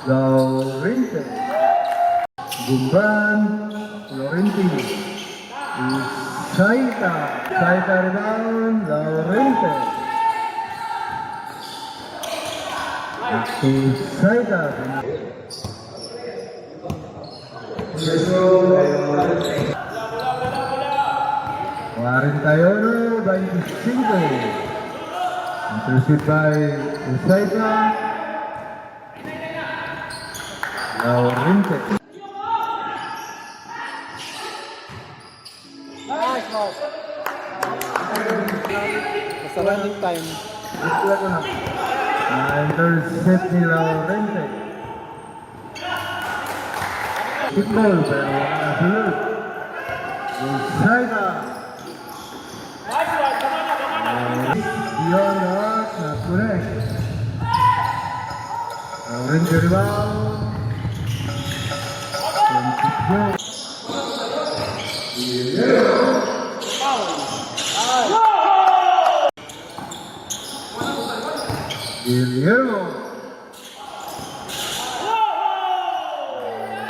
Laurente. Gumban. Laurenti. Saita. Saita rebound. Laurente. Saita. 41-25. Intercepted by Usaita. Laurente. Basta running time. Intercept ni Laurente. Kickball pero nasulot. Usaita. Beyond the arc, not correct. Laurente rebound. Guillermo.